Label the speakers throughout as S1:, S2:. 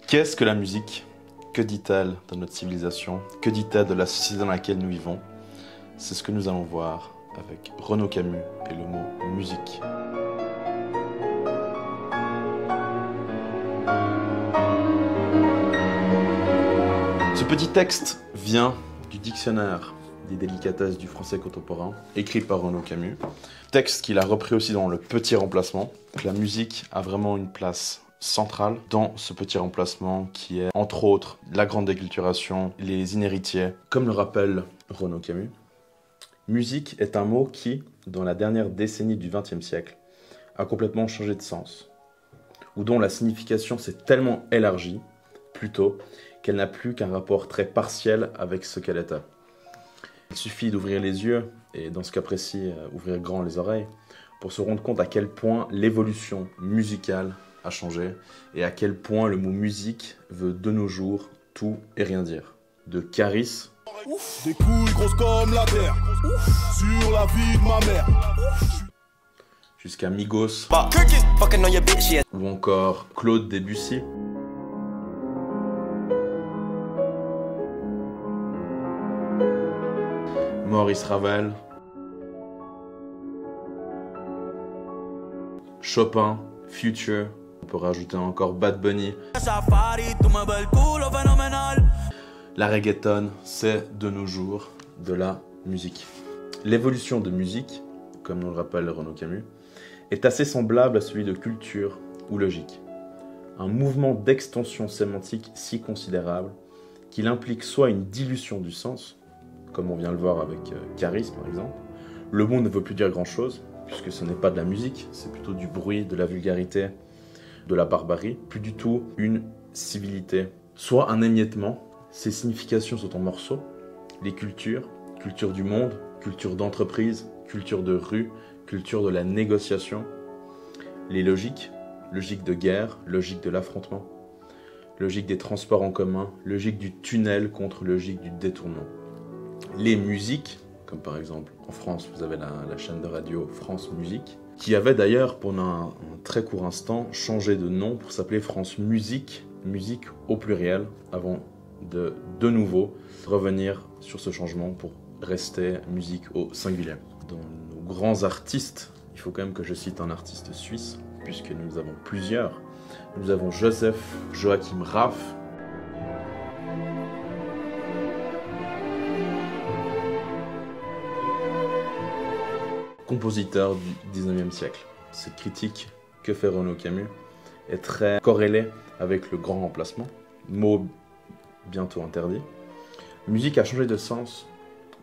S1: Qu'est-ce que la musique? Que dit-elle de notre civilisation? Que dit-elle de la société dans laquelle nous vivons? C'est ce que nous allons voir avec Renaud Camus et le mot musique. Ce petit texte vient du dictionnaire des délicatesses du français contemporain, écrit par Renaud Camus. Texte qu'il a repris aussi dans Le Petit Remplacement. Donc la musique a vraiment une place centrale dans ce petit remplacement qui est, entre autres, la grande déculturation, les inhéritiers. Comme le rappelle Renaud Camus, musique est un mot qui, dans la dernière décennie du XXe siècle, a complètement changé de sens, ou dont la signification s'est tellement élargie, plutôt, qu'elle n'a plus qu'un rapport très partiel avec ce qu'elle était. Il suffit d'ouvrir les yeux, et dans ce cas précis, ouvrir grand les oreilles, pour se rendre compte à quel point l'évolution musicale a changé, et à quel point le mot musique veut de nos jours tout et rien dire. De Caris,
S2: des couilles grosses comme la terre, sur la vie de ma mère,
S1: jusqu'à Migos, ou encore Claude Debussy. Maurice Ravel, Chopin, Future, on peut rajouter encore Bad Bunny. La reggaeton, c'est de nos jours de la musique. L'évolution de musique, comme nous le rappelle Renaud Camus, est assez semblable à celui de culture ou logique. Un mouvement d'extension sémantique si considérable qu'il implique soit une dilution du sens, comme on vient le voir avec Caris par exemple. Le mot ne veut plus dire grand-chose, puisque ce n'est pas de la musique, c'est plutôt du bruit, de la vulgarité, de la barbarie, plus du tout une civilité. Soit un émiettement, ces significations sont en morceaux, les cultures, culture du monde, culture d'entreprise, culture de rue, culture de la négociation, les logiques, logique de guerre, logique de l'affrontement, logique des transports en commun, logique du tunnel contre logique du détournement. Les musiques, comme par exemple en France, vous avez la chaîne de radio France Musique, qui avait d'ailleurs pendant un très court instant changé de nom pour s'appeler France Musique, musique au pluriel, avant de nouveau revenir sur ce changement pour rester musique au singulier. Dans nos grands artistes, il faut quand même que je cite un artiste suisse, puisque nous avons plusieurs. Nous avons Joseph Joachim Raff, compositeur du 19e siècle. Cette critique que fait Renaud Camus est très corrélée avec le grand remplacement, mot bientôt interdit. Musique a changé de sens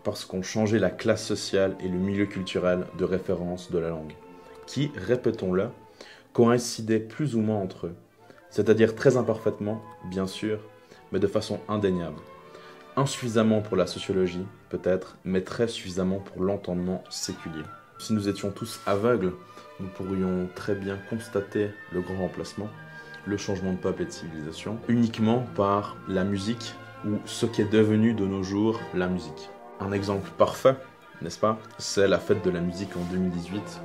S1: parce qu'on changeait la classe sociale et le milieu culturel de référence de la langue, qui, répétons-le, coïncidaient plus ou moins entre eux, c'est-à-dire très imparfaitement, bien sûr, mais de façon indéniable. Insuffisamment pour la sociologie, peut-être, mais très suffisamment pour l'entendement séculier. Si nous étions tous aveugles, nous pourrions très bien constater le grand remplacement, le changement de peuple et de civilisation, uniquement par la musique ou ce qui est devenu de nos jours la musique. Un exemple parfait, n'est-ce pas? C'est la fête de la musique en 2018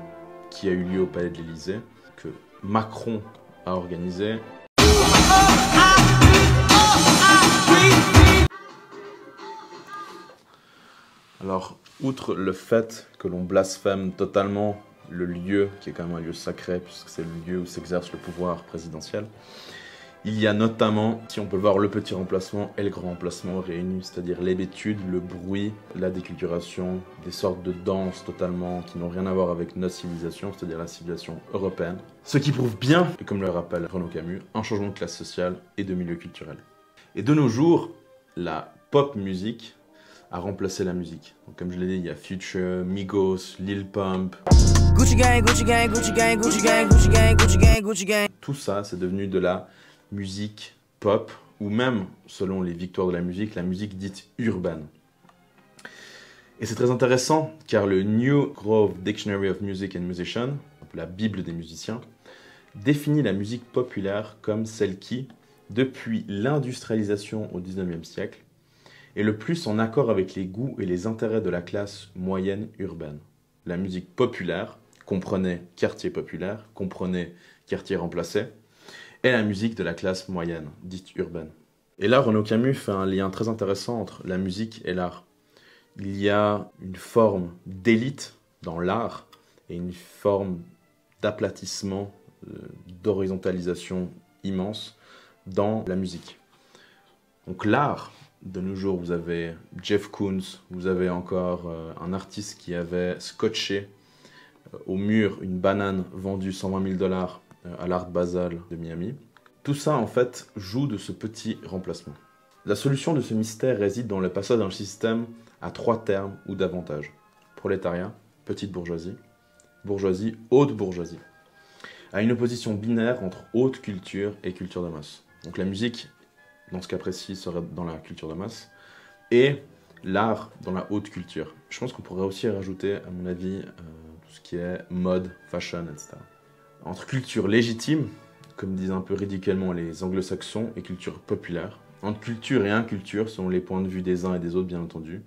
S1: qui a eu lieu au Palais de l'Élysée, que Macron a organisée. Alors, outre le fait que l'on blasphème totalement le lieu, qui est quand même un lieu sacré, puisque c'est le lieu où s'exerce le pouvoir présidentiel, il y a notamment, si on peut le voir, le petit remplacement et le grand remplacement réunis, c'est-à-dire l'hébétude, le bruit, la déculturation, des sortes de danses totalement qui n'ont rien à voir avec notre civilisation, c'est-à-dire la civilisation européenne. Ce qui prouve bien, et comme le rappelle Renaud Camus, un changement de classe sociale et de milieu culturel. Et de nos jours, la pop musique a remplacé la musique. Donc, comme je l'ai dit, il y a Future, Migos, Lil Pump. Gucci gang, Gucci gang, Gucci gang, Gucci gang, Gucci gang, Gucci gang, Gucci gang. Tout ça, c'est devenu de la musique pop, ou même, selon les victoires de la musique dite urbaine. Et c'est très intéressant, car le New Grove Dictionary of Music and Musicians, la Bible des musiciens, définit la musique populaire comme celle qui, depuis l'industrialisation au XIXe siècle, est le plus en accord avec les goûts et les intérêts de la classe moyenne urbaine. La musique populaire comprenait quartier populaire, comprenait quartier remplacé, et la musique de la classe moyenne, dite urbaine. Et là, Renaud Camus fait un lien très intéressant entre la musique et l'art. Il y a une forme d'élite dans l'art et une forme d'aplatissement, d'horizontalisation immense dans la musique. Donc l'art, de nos jours, vous avez Jeff Koons, vous avez encore un artiste qui avait scotché au mur une banane vendue 120 000 $ à l'Art Basel de Miami. Tout ça, en fait, joue de ce petit remplacement. La solution de ce mystère réside dans le passage d'un système à 3 termes ou davantage. Prolétariat, petite bourgeoisie, bourgeoisie, haute bourgeoisie. À une opposition binaire entre haute culture et culture de masse. Donc la musique, dans ce cas précis, serait dans la culture de masse, et l'art dans la haute culture. Je pense qu'on pourrait aussi rajouter, à mon avis, tout ce qui est mode, fashion, etc. Entre culture légitime, comme disent un peu ridiculement les anglo-saxons, et culture populaire. Entre culture et inculture, selon les points de vue des uns et des autres, bien entendu,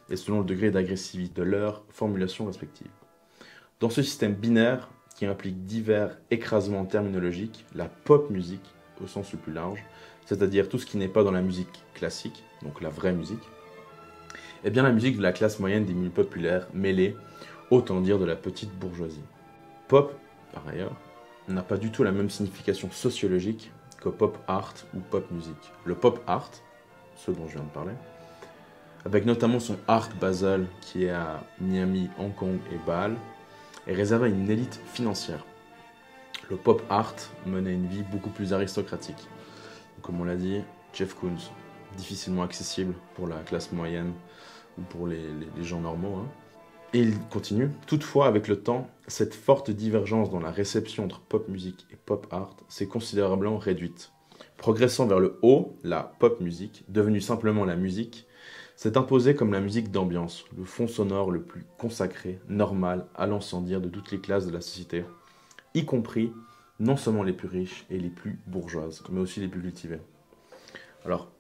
S1: et selon le degré d'agressivité de leurs formulations respectives. Dans ce système binaire, qui implique divers écrasements terminologiques, la pop musique, au sens le plus large, c'est-à-dire tout ce qui n'est pas dans la musique classique, donc la vraie musique, est bien la musique de la classe moyenne des milieux populaires, mêlée, autant dire, de la petite bourgeoisie. Pop, par ailleurs, n'a pas du tout la même signification sociologique que pop art ou pop musique. Le pop art, ce dont je viens de parler, avec notamment son Art Basel qui est à Miami, Hong Kong et Bâle, est réservé à une élite financière. Le pop art menait une vie beaucoup plus aristocratique. Comme on l'a dit, Jeff Koons, difficilement accessible pour la classe moyenne ou pour les gens normaux. Et il continue. Toutefois, avec le temps, cette forte divergence dans la réception entre pop musique et pop art s'est considérablement réduite. Progressant vers le haut, la pop musique, devenue simplement la musique, s'est imposée comme la musique d'ambiance, le fond sonore le plus consacré, normal, allant sans dire de toutes les classes de la société, y compris non seulement les plus riches et les plus bourgeoises, mais aussi les plus cultivées. Alors,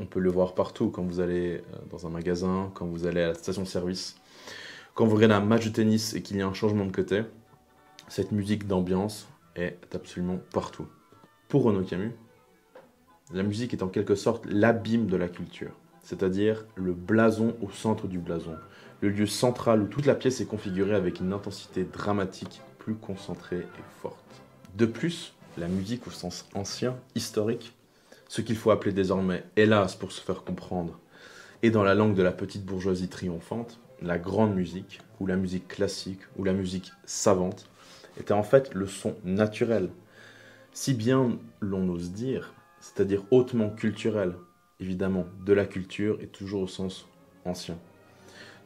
S1: on peut le voir partout, quand vous allez dans un magasin, quand vous allez à la station-service, quand vous regardez un match de tennis et qu'il y a un changement de côté, cette musique d'ambiance est absolument partout. Pour Renaud Camus, la musique est en quelque sorte l'abîme de la culture, c'est-à-dire le blason au centre du blason, le lieu central où toute la pièce est configurée avec une intensité dramatique plus concentrée et forte. De plus, la musique au sens ancien, historique, ce qu'il faut appeler désormais, hélas pour se faire comprendre, et dans la langue de la petite bourgeoisie triomphante, la grande musique, ou la musique classique, ou la musique savante, était en fait le son naturel, si bien l'on ose dire, c'est-à-dire hautement culturel, évidemment, de la culture et toujours au sens ancien.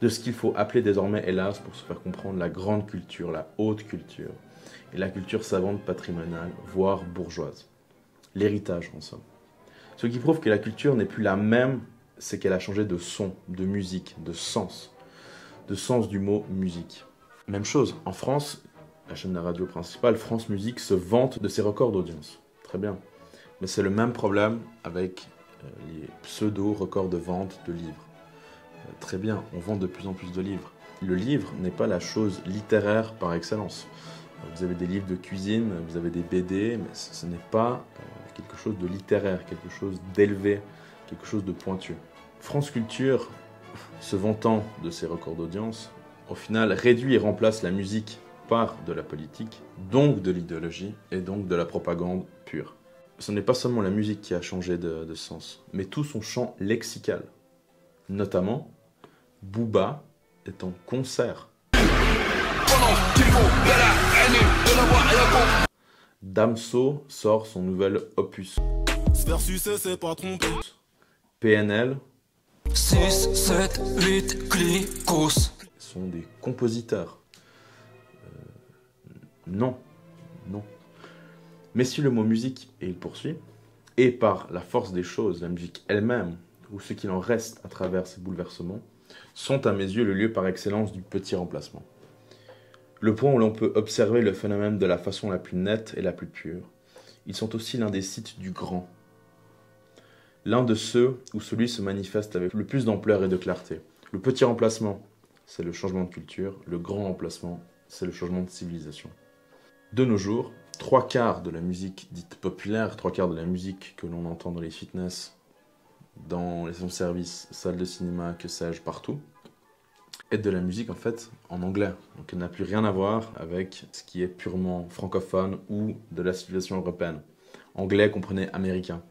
S1: De ce qu'il faut appeler désormais, hélas, pour se faire comprendre, la grande culture, la haute culture, et la culture savante patrimoniale, voire bourgeoise. L'héritage, en somme. Ce qui prouve que la culture n'est plus la même, c'est qu'elle a changé de son, de musique, de sens du mot musique. Même chose, en France, la chaîne de radio principale, France Musique, se vante de ses records d'audience. Très bien. Mais c'est le même problème avec les pseudo-records de vente de livres. Très bien, on vend de plus en plus de livres. Le livre n'est pas la chose littéraire par excellence. Vous avez des livres de cuisine, vous avez des BD, mais ce n'est pas quelque chose de littéraire, quelque chose d'élevé, quelque chose de pointu. France Culture, se vantant de ses records d'audience, au final réduit et remplace la musique par de la politique, donc de l'idéologie et donc de la propagande pure. Ce n'est pas seulement la musique qui a changé de sens, mais tout son champ lexical. Notamment, Booba est en concert. Damso sort son nouvel opus. PNL
S3: 6, 7, 8, Clicos
S1: sont des compositeurs. Non. Mais si le mot musique, et il poursuit, et par la force des choses, la musique elle-même, ou ce qu'il en reste à travers ces bouleversements, sont à mes yeux le lieu par excellence du petit remplacement. Le point où l'on peut observer le phénomène de la façon la plus nette et la plus pure. Ils sont aussi l'un des sites du grand. L'un de ceux où celui se manifeste avec le plus d'ampleur et de clarté. Le petit remplacement, c'est le changement de culture. Le grand remplacement, c'est le changement de civilisation. De nos jours, 3/4 de la musique dite populaire, 3/4 de la musique que l'on entend dans les fitness, dans les stations-service, salles de cinéma, que sais-je, partout, est de la musique en fait en anglais. Donc elle n'a plus rien à voir avec ce qui est purement francophone ou de la civilisation européenne. Anglais comprenez américain.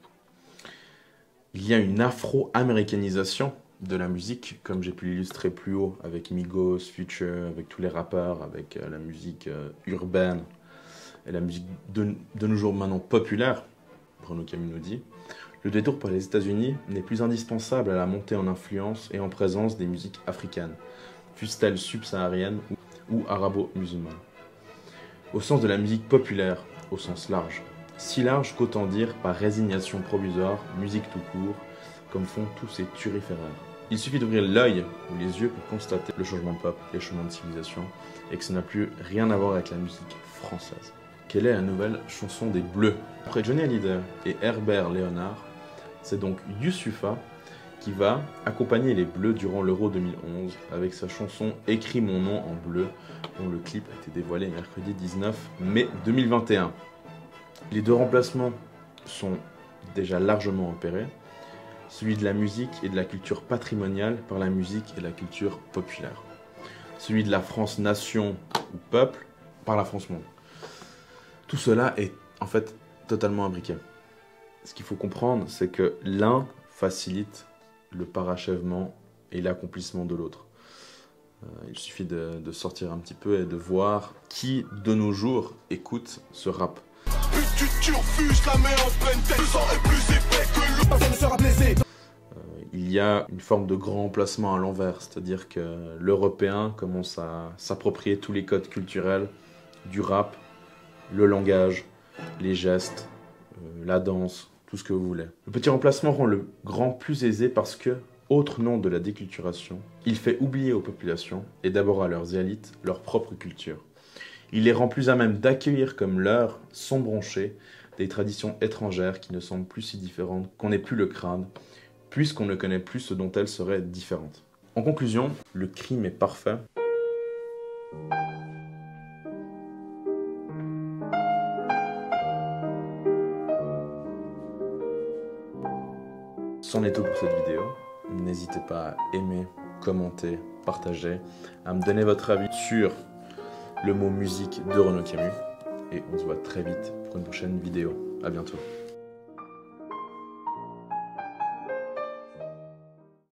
S1: Il y a une afro-américanisation de la musique, comme j'ai pu l'illustrer plus haut avec Migos, Future, avec tous les rappeurs, avec la musique urbaine et la musique de nos jours maintenant populaire, Renaud Camus nous dit. Le détour par les États-Unis n'est plus indispensable à la montée en influence et en présence des musiques africaines, fussent-elles subsahariennes ou arabo-musulmanes. Au sens de la musique populaire, au sens large. Si large qu'autant dire par résignation provisoire, musique tout court, comme font tous ces turiféraires. Il suffit d'ouvrir l'œil ou les yeux pour constater le changement de peuple et le changement de civilisation, et que ça n'a plus rien à voir avec la musique française. Quelle est la nouvelle chanson des Bleus? Après Johnny Hallyday et Herbert Léonard, c'est donc Youssoupha qui va accompagner les Bleus durant l'Euro 2011 avec sa chanson « Écris mon nom en bleu » dont le clip a été dévoilé mercredi 19 mai 2021. Les deux remplacements sont déjà largement opérés, celui de la musique et de la culture patrimoniale par la musique et la culture populaire, celui de la France nation ou peuple par la France monde. Tout cela est en fait totalement imbriqué. Ce qu'il faut comprendre, c'est que l'un facilite le parachèvement et l'accomplissement de l'autre. Il suffit de sortir un petit peu et de voir qui, de nos jours, écoute ce rap. Il y a une forme de grand emplacement à l'envers, c'est-à-dire que l'Européen commence à s'approprier tous les codes culturels du rap, le langage, les gestes, la danse, tout ce que vous voulez. Le petit remplacement rend le grand plus aisé parce que, autre nom de la déculturation, il fait oublier aux populations, et d'abord à leurs élites, leur propre culture. Il les rend plus à même d'accueillir comme leur, sans broncher, des traditions étrangères qui ne semblent plus si différentes qu'on n'ait plus le crâne, puisqu'on ne connaît plus ce dont elles seraient différentes. En conclusion, le crime est parfait. C'en est tout pour cette vidéo. N'hésitez pas à aimer, commenter, partager, à me donner votre avis sur le mot musique de Renaud Camus. Et on se voit très vite pour une prochaine vidéo. À bientôt.